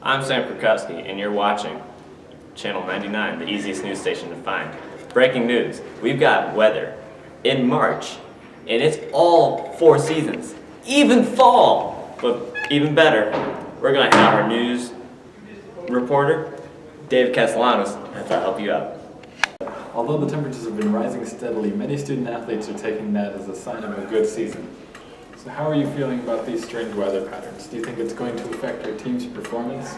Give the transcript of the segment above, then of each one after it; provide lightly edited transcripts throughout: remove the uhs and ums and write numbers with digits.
I'm Sam Krukowski, and you're watching Channel 99, the easiest news station to find. Breaking news, we've got weather in March, and it's all 4 seasons, even fall. But even better, we're going to have our news reporter, David Castellanos, to help you out. Although the temperatures have been rising steadily, many student athletes are taking that as a sign of a good season. So how are you feeling about these strange weather patterns? Do you think it's going to affect your team's performance?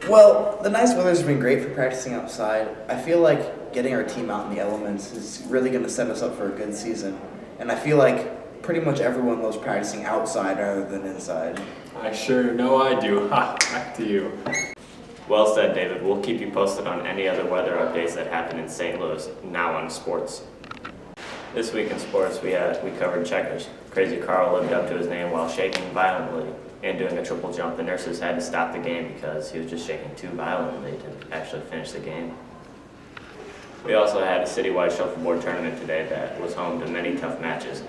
Well, the nice weather's been great for practicing outside. I feel like getting our team out in the elements is really going to set us up for a good season. And I feel like pretty much everyone loves practicing outside rather than inside. I sure know I do. Ha! Back to you. Well said, David. We'll keep you posted on any other weather updates that happen in St. Louis, now on sports. This week in sports, we covered checkers. Crazy Carl lived up to his name while shaking violently and doing a triple jump. The nurses had to stop the game because he was just shaking too violently to actually finish the game. We also had a citywide shuffleboard tournament today that was home to many tough matches.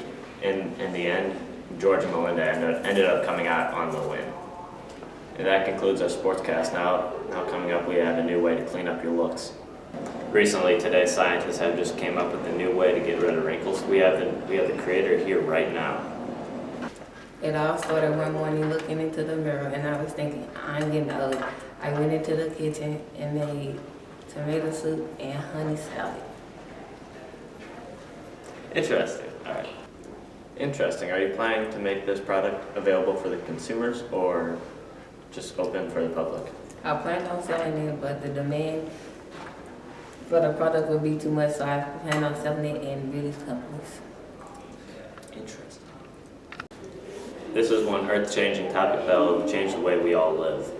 In the end, George and Melinda ended up coming out on the win. And that concludes our sportscast. Now coming up, we have a new way to clean up your looks. Recently, today, scientists have just came up with a new way to get rid of wrinkles. We have the creator here right now. It all started one morning looking into the mirror, and I was thinking, I'm getting old. I went into the kitchen and made tomato soup and honey salad. Interesting. All right. Interesting. Are you planning to make this product available for the consumers or just open for the public? I planned on selling it, but the demand for the product would be too much, so I plan on selling it in beauty companies. Interesting. This is one earth-changing topic that will change the way we all live.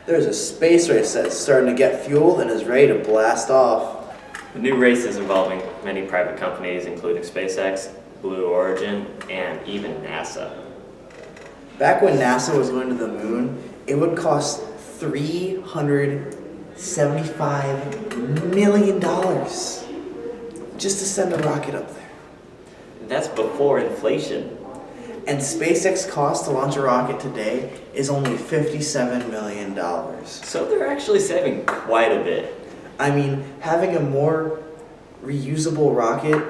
There's a space race that's starting to get fueled and is ready to blast off. The new race is involving many private companies, including SpaceX, Blue Origin, and even NASA. Back when NASA was going to the moon, it would cost $375 million just to send a rocket up there. That's before inflation. And SpaceX cost to launch a rocket today is only $57 million. So they're actually saving quite a bit. I mean, having a more reusable rocket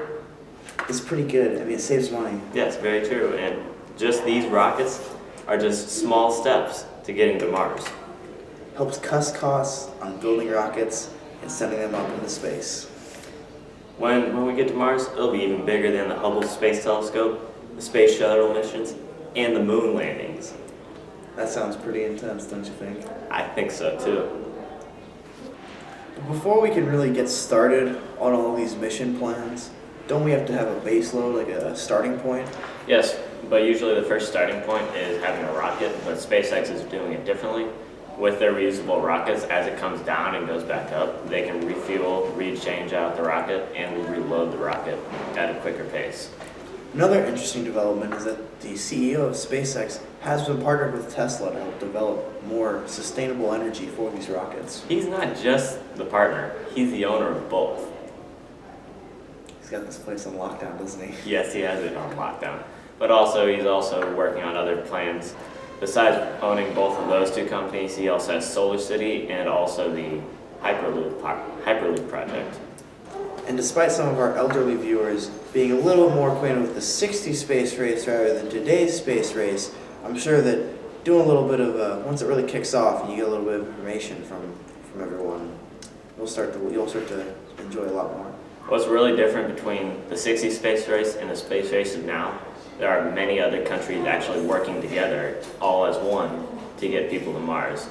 is pretty good. I mean, it saves money. Yes, very true. And just these rockets are just small steps to getting to Mars. Helps cut costs on building rockets and sending them up into space. When we get to Mars, it'll be even bigger than the Hubble Space Telescope, the Space Shuttle missions, and the moon landings. That sounds pretty intense, don't you think? I think so too. Before we can really get started on all these mission plans, don't we have to have a base load, like a starting point? Yes, but usually the first starting point is having a rocket, but SpaceX is doing it differently. With their reusable rockets, as it comes down and goes back up, they can refuel, rechange out the rocket, and reload the rocket at a quicker pace. Another interesting development is that the CEO of SpaceX has been partnered with Tesla to help develop more sustainable energy for these rockets. He's not just the partner, he's the owner of both. He's got this place on lockdown, doesn't he? Yes, he has it on lockdown. But also, he's also working on other plans. Besides owning both of those two companies, he also has Solar City and also the Hyperloop project. And despite some of our elderly viewers being a little more acquainted with the 60s space race rather than today's space race, I'm sure that doing a little bit of, once it really kicks off and you get a little bit of information from everyone, you'll start to enjoy a lot more. What's really different between the 60s space race and the space race of now, there are many other countries actually working together, all as one, to get people to Mars.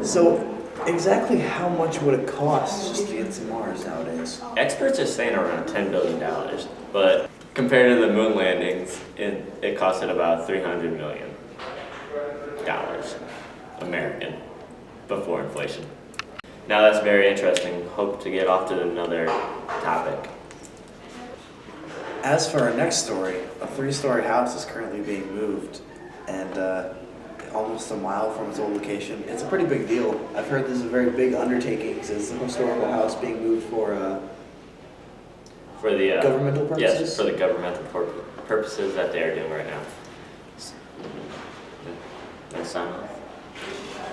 So, exactly how much would it cost just to get to Mars nowadays? Experts are saying around $10 billion, but compared to the moon landings, it costed about $300 million American before inflation. Now that's very interesting. Hope to get off to another topic. As for our next story, a 3-story house is currently being moved and almost a mile from its old location. It's a pretty big deal. I've heard this is a very big undertaking since it's a historical house being moved for the governmental purposes? Yes, for the governmental purposes that they are doing right now. Sign off.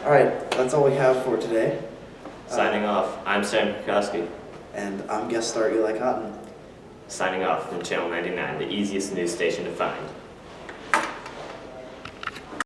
All right, that's all we have for today. Signing off, I'm Sam Krakowski. And I'm guest star Eli Cotton. Signing off from Channel 99, the easiest news station to find.